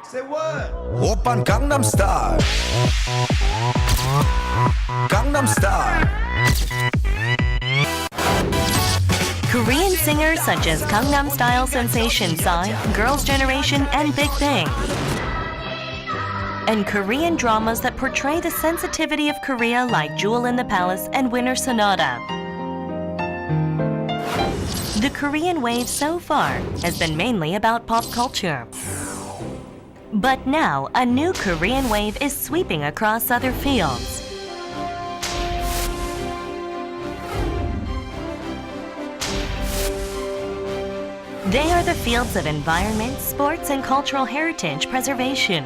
Say what? 오빤 강남스타일 강남스타일 Korean singers such as Gangnam Style sensation Psy, Girls' Generation, and Big Bang. And Korean dramas that portray the sensitivity of Korea like Jewel in the Palace and Winter Sonata. The Korean wave so far has been mainly about pop culture. But now, a new Korean wave is sweeping across other fields. They are the fields of environment, sports, and cultural heritage preservation.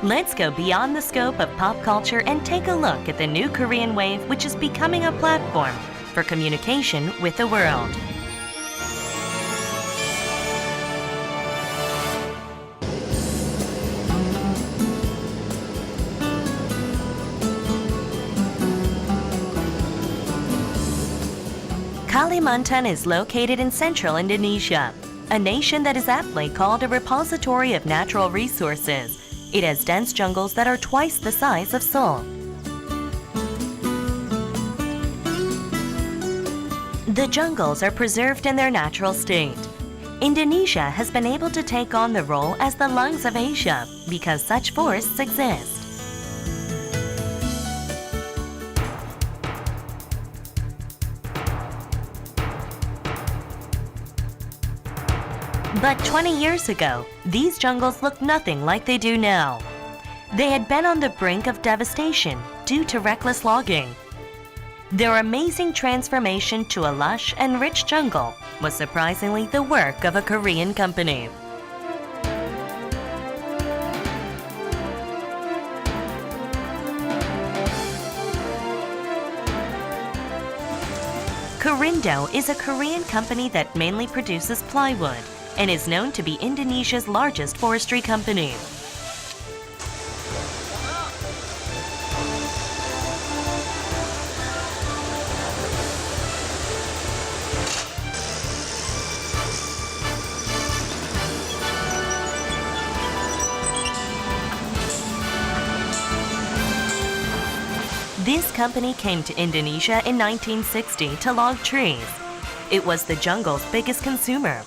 Let's go beyond the scope of pop culture and take a look at the new Korean wave, which is becoming a platform for communication with the world. Kalimantan is located in central Indonesia, a nation that is aptly called a repository of natural resources. It has dense jungles that are twice the size of Seoul. The jungles are preserved in their natural state. Indonesia has been able to take on the role as the lungs of Asia because such forests exist. But 20 years ago, these jungles looked nothing like they do now. They had been on the brink of devastation due to reckless logging. Their amazing transformation to a lush and rich jungle was surprisingly the work of a Korean company. Korindo is a Korean company that mainly produces plywood and is known to be Indonesia's largest forestry company. This company came to Indonesia in 1960 to log trees. It was the jungle's biggest consumer.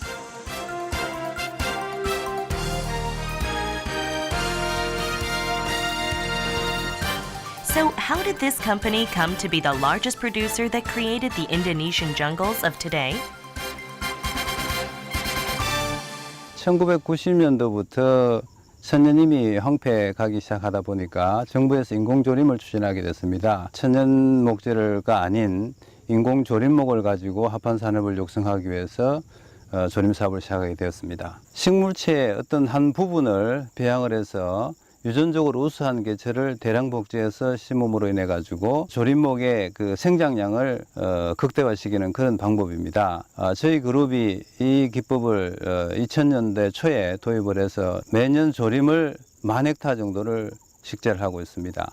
So how did this company come to be the largest producer that created the Indonesian jungles of today? 1990년도부터 천연임이 황폐가기 시작하다 보니까 정부에서 인공조림을 추진하게 됐습니다. 천연 목재가 아닌 인공조림목을 가지고 합판산업을 육성하기 위해서 조림 사업을 시작하게 되었습니다. 식물체의 어떤 한 부분을 배양을 해서 유전적으로 우수한 개체를 대량 복제해서 심음으로 인해 가지고 조림목의 그 생장량을 극대화시키는 그런 방법입니다. 저희 그룹이 이 기법을 2000년대 초에 도입을 해서 매년 조림을 10,000헥타 정도를 식재를 하고 있습니다.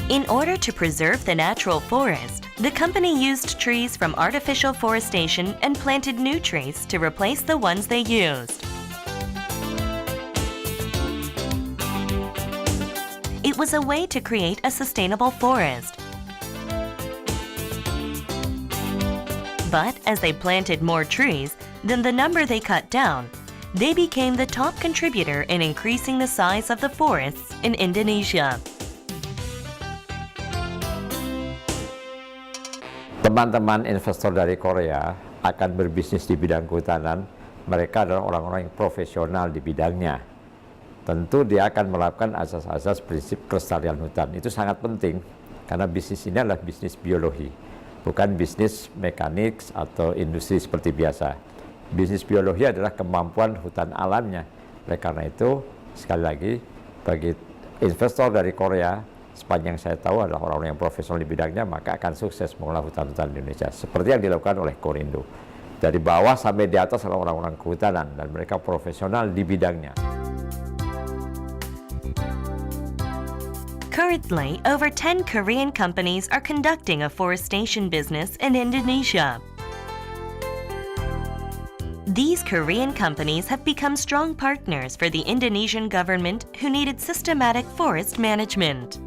In order to preserve the natural forest, the company used trees from artificial forestation and planted new trees to replace the ones they used. It was a way to create a sustainable forest. But as they planted more trees than the number they cut down, they became the top contributor in increasing the size of the forests in Indonesia. Teman-teman investor dari Korea akan berbisnis di bidang kehutanan. Mereka adalah orang-orang yang profesional di bidangnya. Tentu dia akan melakukan asas-asas prinsip kelestarian hutan. Itu sangat penting karena bisnis ini adalah bisnis biologi, bukan bisnis mekanik atau industri seperti biasa. Bisnis biologi adalah kemampuan hutan alamnya. Oleh karena itu, sekali lagi, bagi investor dari Korea, sepanjang saya tahu adalah orang-orang yang profesional di bidangnya, maka akan sukses mengelola hutan-hutan di Indonesia. Seperti yang dilakukan oleh Korindo. Dari bawah sampai di atas adalah orang-orang kehutanan dan mereka profesional di bidangnya. Currently, over 10 Korean companies are conducting afforestation business in Indonesia. These Korean companies have become strong partners for the Indonesian government who needed systematic forest management.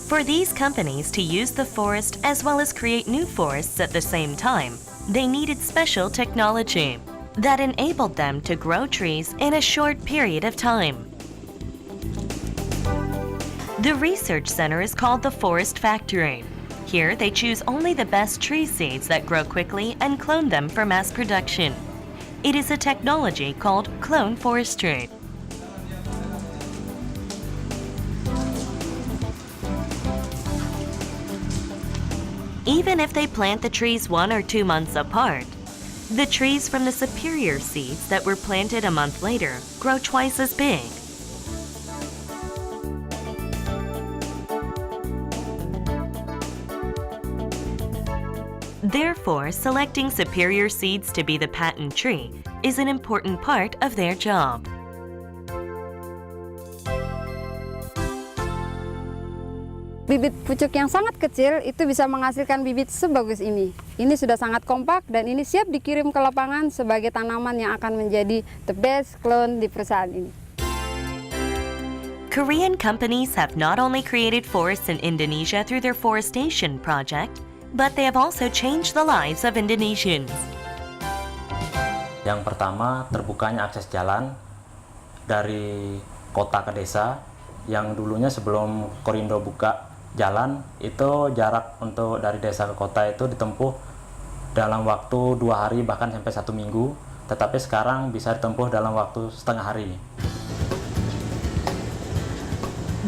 For these companies to use the forest as well as create new forests at the same time, they needed special technology that enabled them to grow trees in a short period of time. The research center is called the Forest Factory. Here, they choose only the best tree seeds that grow quickly and clone them for mass production. It is a technology called clone forestry. Even if they plant the trees 1 or 2 months apart, the trees from the superior seeds that were planted a month later grow twice as big. Therefore, selecting superior seeds to be the patent tree is an important part of their job. Bibit pucuk yang sangat kecil itu bisa menghasilkan bibit sebagus ini. Ini sudah sangat kompak dan ini siap dikirim ke lapangan sebagai tanaman yang akan menjadi the best clone di perusahaan ini. Korean companies have not only created forests in Indonesia through their forestation project, but they have also changed the lives of Indonesians. Yang pertama, terbukanya akses jalan dari kota ke desa. Yang dulunya sebelum Korindo buka jalan, itu jarak untuk dari desa ke kota itu ditempuh dalam waktu 2 hari bahkan sampai 1 minggu. Tetapi sekarang bisa ditempuh dalam waktu setengah hari.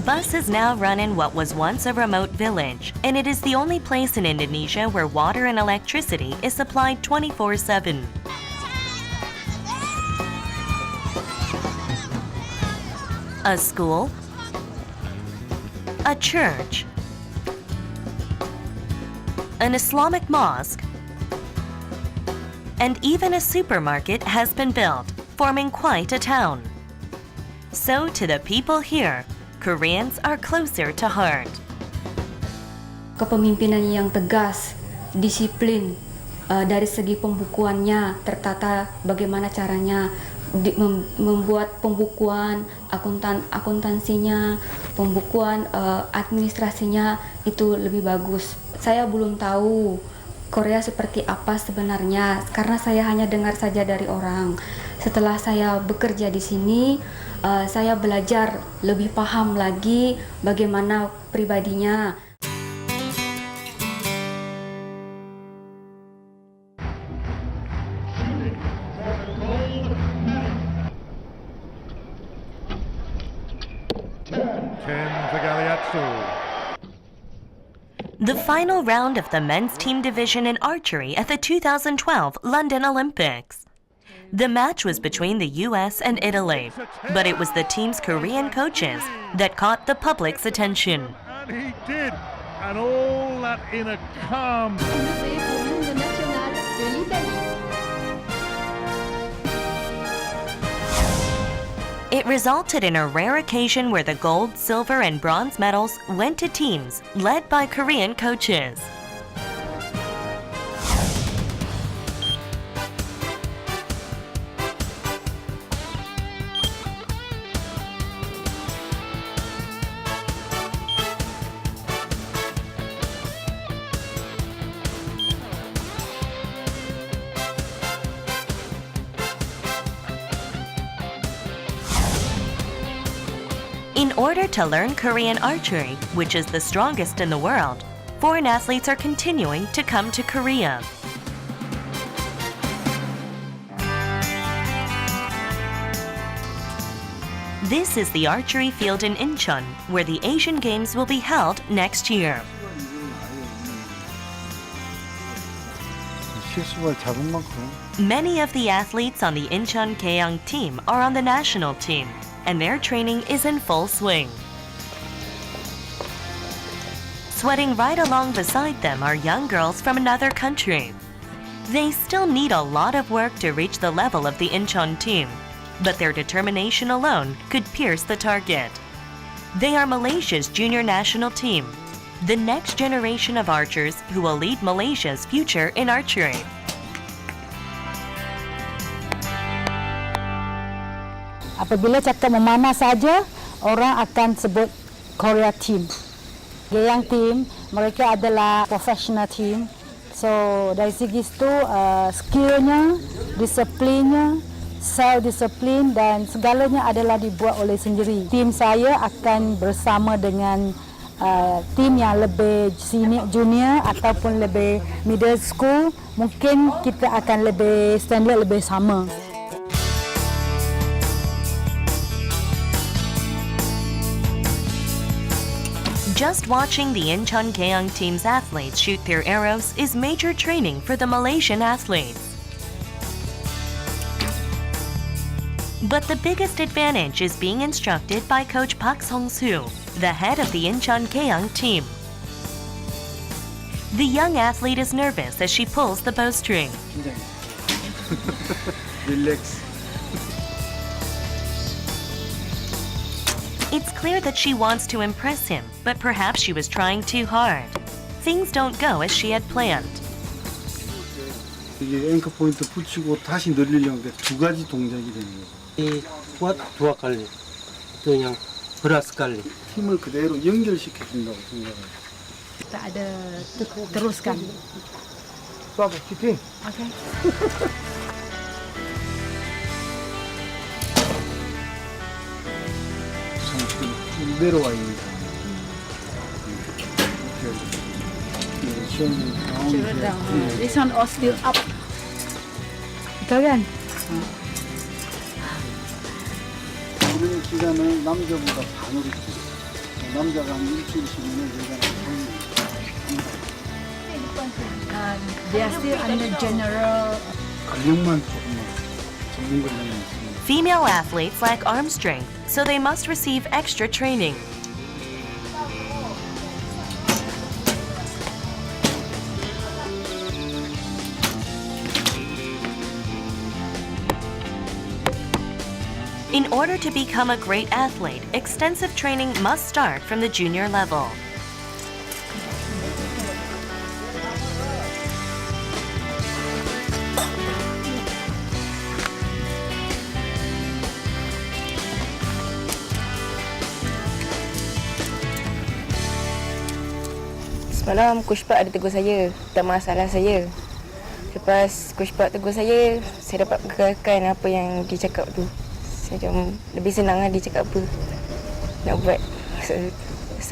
Buses now run in what was once a remote village, and it is the only place in Indonesia where water and electricity is supplied 24/7. A school, a church, an Islamic mosque, and even a supermarket has been built, forming quite a town. So to the people here, Koreans are closer to heart. Kepemimpinan yang tegas, disiplin, dari segi pembukuannya tertata bagaimana caranya membuat pembukuan, akuntansinya, pembukuan administrasinya itu lebih bagus. Saya belum tahu Korea seperti apa sebenarnya karena saya hanya dengar saja dari orang. Setelah saya bekerja di sini, saya belajar lebih paham lagi bagaimana pribadinya. The final round of the men's team division in archery at the 2012 London Olympics. The match was between the US and Italy, but it was the team's Korean coaches that caught the public's attention. And he did, and all that in a calm. It resulted in a rare occasion where the gold, silver, and bronze medals went to teams led by Korean coaches. In order to learn Korean archery, which is the strongest in the world, foreign athletes are continuing to come to Korea. This is the archery field in Incheon, where the Asian Games will be held next year. Many of the athletes on the Incheon Gaeong team are on the national team, and their training is in full swing. Sweating right along beside them are young girls from another country. They still need a lot of work to reach the level of the Incheon team, but their determination alone could pierce the target. They are Malaysia's junior national team, the next generation of archers who will lead Malaysia's future in archery. Apabila cakap memanah saja, orang akan sebut Korea team. Geyang team, mereka adalah professional team. So dari segi itu skillnya, disiplinnya, self-disiplin dan segalanya adalah dibuat oleh sendiri. Tim saya akan bersama dengan tim yang lebih senior, junior ataupun lebih middle school. Mungkin kita akan lebih standard lebih sama. Just watching the Incheon Gyeong team's athletes shoot their arrows is major training for the Malaysian athletes. But the biggest advantage is being instructed by Coach Park Song-soo, the head of the Incheon Gyeong team. The young athlete is nervous as she pulls the bowstring. Relax. It's clear that she wants to impress him, but perhaps she was trying too hard. Things don't go as she had planned. 이게 앵커 포인트 붙이고 다시 늘리려는 게 두 가지 동작이 되는 거죠. 이 두학 관리, 또 그냥 브라스 관리. 힘을 그대로 연결시켜 준다고 생각해요. Tak ada teruskan. 쏴봐, 키팅. Okay. 좀 내려와 있는 거. This one all still up. Betul kan? 오는 기간은 남자보다 반으로 줄여. 남자가 한 일주일 쉬면은 여자는 They are still under general. 근력만 조금만 적은 근력만 있습니다. Female athletes lack arm strength, so they must receive extra training. In order to become a great athlete, extensive training must start from the junior level. Semalam Coach Park ada tegur saya tentang masalah saya. Lepas Coach Park tegur saya dapat gegarkan apa yang dia cakap tu. Saya macam lebih senang lah dia cakap apa nak buat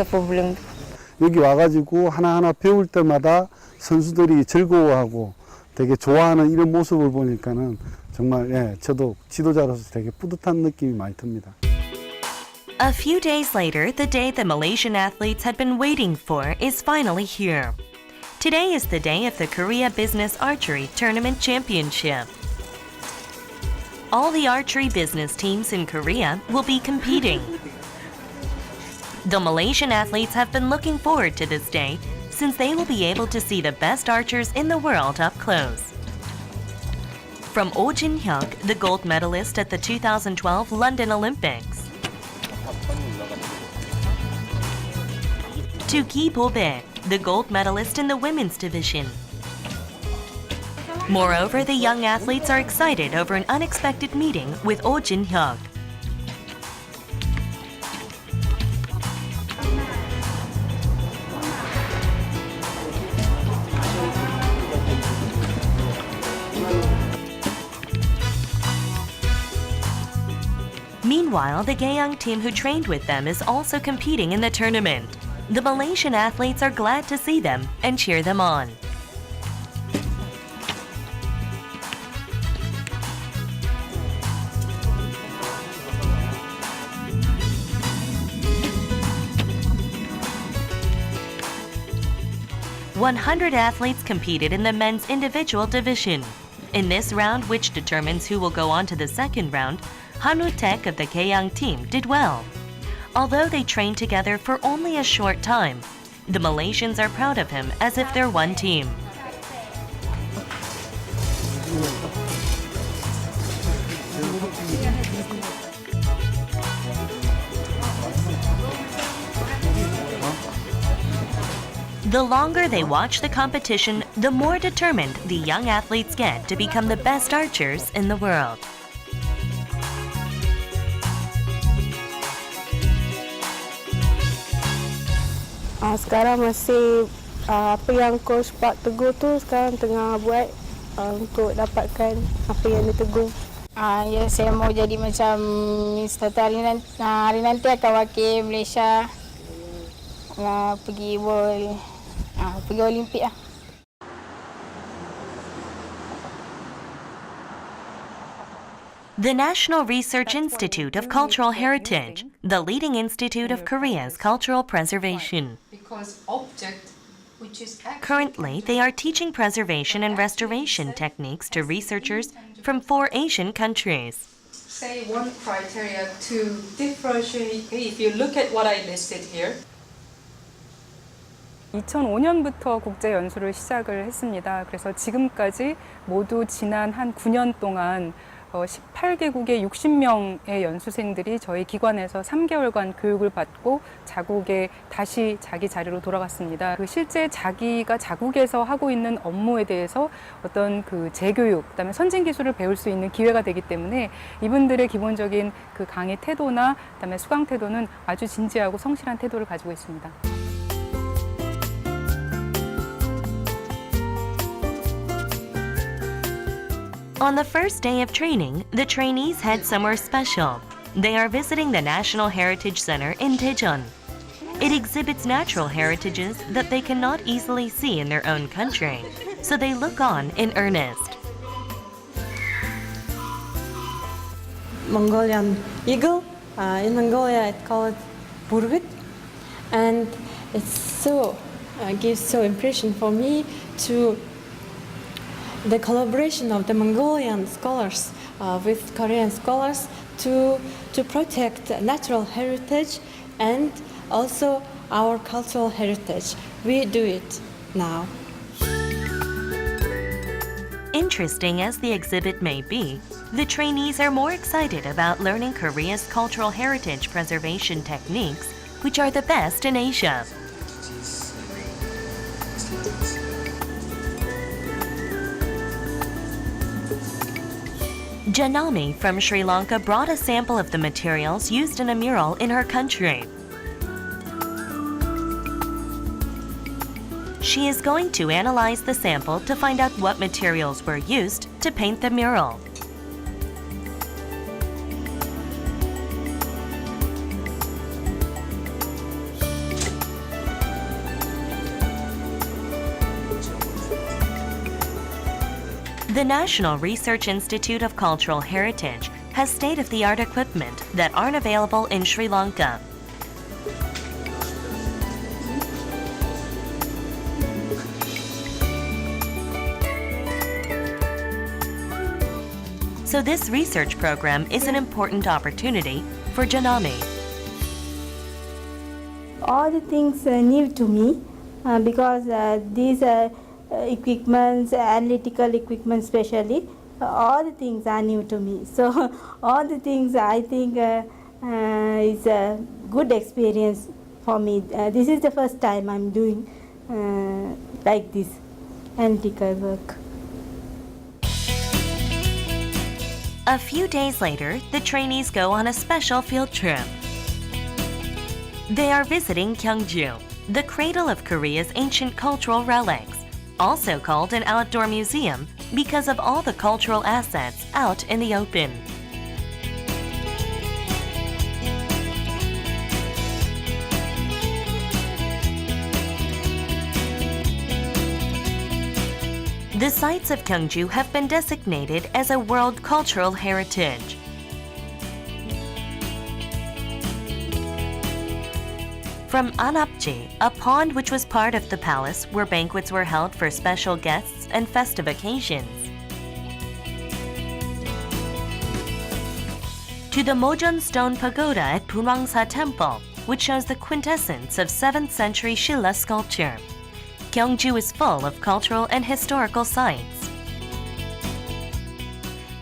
problem tu. 여기 와가지고 하나하나 배울 때마다 선수들이 즐거워하고 되게 좋아하는 이런 모습을 보니까는 정말 저도 지도자로서 되게 뿌듯한 느낌이 많이 듭니다. A few days later, the day the Malaysian athletes had been waiting for is finally here. Today is the day of the Korea Business Archery Tournament Championship. All the archery business teams in Korea will be competing. The Malaysian athletes have been looking forward to this day since they will be able to see the best archers in the world up close. From Oh Jin-hyuk, the gold medalist at the 2012 London Olympics, to Ki Bo-bae, the gold medalist in the women's division. Moreover, the young athletes are excited over an unexpected meeting with Oh Jin-hyuk. Meanwhile, the Gyeong team who trained with them is also competing in the tournament. The Malaysian athletes are glad to see them and cheer them on. "100 athletes competed in the men's individual division. In this round, which determines who will go on to the second round, Hanu Tek of the Gyeong team did well. Although they trained together for only a short time, the Malaysians are proud of him as if they're one team. The longer they watch the competition, the more determined the young athletes get to become the best archers in the world. Sekarang masih apa yang coach Pak tegur tu sekarang tengah buat untuk dapatkan apa yang ditegur. Ya, saya mau jadi macam satu hari nanti akan wakil Malaysia pergi Olimpik lah. The National Research Institute of Cultural Heritage, the leading institute of Korea's cultural preservation. Currently, they are teaching preservation and restoration techniques to researchers from 4 Asian countries. Say one criteria to differentiate, if you look at what I listed here. 2005년부터 국제 연수를 시작을 했습니다. 그래서 지금까지 모두 지난 한 9년 동안 18개국의 60명의 연수생들이 저희 기관에서 3개월간 교육을 받고 자국에 다시 자기 자리로 돌아갔습니다. 실제 자기가 자국에서 하고 있는 업무에 대해서 어떤 재교육, 그다음에 선진 기술을 배울 수 있는 기회가 되기 때문에 이분들의 기본적인 강의 태도나 그다음에 수강 태도는 아주 진지하고 성실한 태도를 가지고 있습니다. On the first day of training, the trainees head somewhere special. They are visiting the National Heritage Center in Daejeon. It exhibits natural heritages that they cannot easily see in their own country, so they look on in earnest. Mongolian eagle. In Mongolia, it's called burgut, and it's gives so impression for me to the collaboration of the Mongolian scholars with Korean scholars to protect natural heritage and also our cultural heritage. We do it now. Interesting as the exhibit may be, the trainees are more excited about learning Korea's cultural heritage preservation techniques, which are the best in Asia. Janami from Sri Lanka brought a sample of the materials used in a mural in her country. She is going to analyze the sample to find out what materials were used to paint the mural. The National Research Institute of Cultural Heritage has state-of-the-art equipment that aren't available in Sri Lanka. So this research program is an important opportunity for Janami. All the things are new to me because these equipments, analytical equipment especially, all the things are new to me. So all the things I think is a good experience for me. This is the first time I'm doing like this analytical work. A few days later, the trainees go on a special field trip. They are visiting Gyeongju, the cradle of Korea's ancient cultural relics, also called an outdoor museum because of all the cultural assets out in the open. The sites of Gyeongju have been designated as a World Cultural Heritage. From Anapji, a pond which was part of the palace where banquets were held for special guests and festive occasions, to the Mojeon Stone Pagoda at Punwangsa Temple, which shows the quintessence of 7th century Shilla sculpture. Gyeongju is full of cultural and historical sites.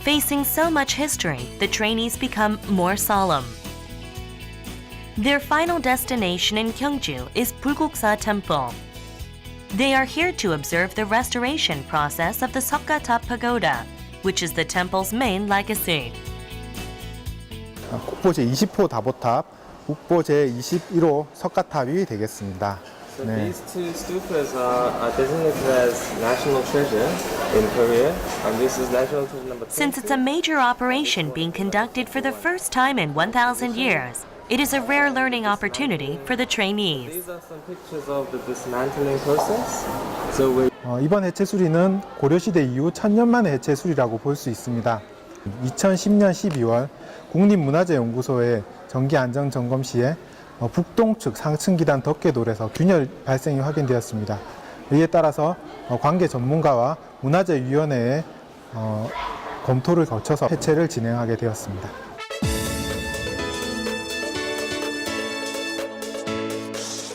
Facing so much history, the trainees become more solemn. Their final destination in Gyeongju is Bulguksa Temple. They are here to observe the restoration process of the Sokatap Pagoda, which is the temple's main legacy. 국보 제20호 다보탑, 국보 제21호 석가탑이 되겠습니다. So these two stupas are designated as national treasure in Korea, and this is national treasure number 2. Since it's a major operation being conducted for the first time in 1,000 years, it is a rare learning opportunity for the trainees. These are some pictures of the dismantling process. So we 이번 해체 수리는 고려시대 이후 1000년 만의 해체 수리라고 볼 수 있습니다. 2010년 12월 국립문화재연구소의 정기안전점검 시에 북동측 상층 기단 덮개돌에서 균열 발생이 확인되었습니다. 이에 따라서 관계 전문가와 문화재위원회의 검토를 거쳐서 해체를 진행하게 되었습니다.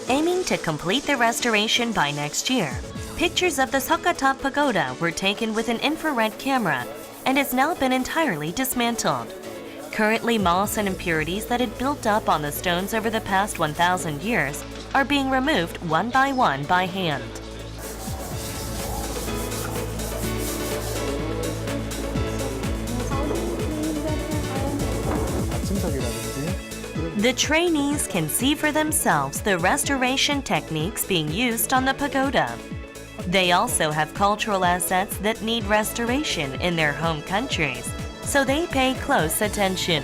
Aiming to complete the restoration by next year, pictures of the Sokatap Pagoda were taken with an infrared camera and has now been entirely dismantled. Currently, moss and impurities that had built up on the stones over the past 1,000 years are being removed one by hand. The trainees can see for themselves the restoration techniques being used on the pagoda. They also have cultural assets that need restoration in their home countries, so they pay close attention.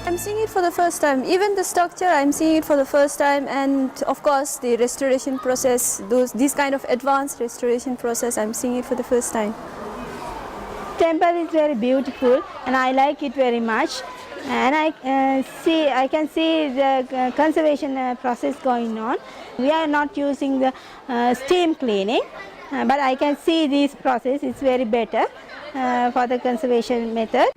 I'm seeing it for the first time. Even the structure, I'm seeing it for the first time, and of course the restoration process, these kind of advanced restoration process, I'm seeing it for the first time. Temple is very beautiful and I like it very much, and I can see the conservation process going on. We are not using the steam cleaning, but I can see this process is very better for the conservation method.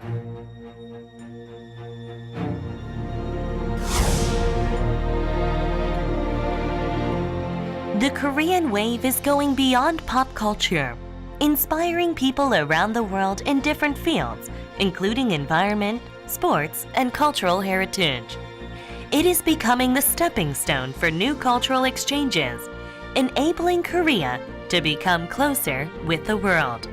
The Korean wave is going beyond pop culture, inspiring people around the world in different fields, including environment, sports, and cultural heritage. It is becoming the stepping stone for new cultural exchanges, enabling Korea to become closer with the world.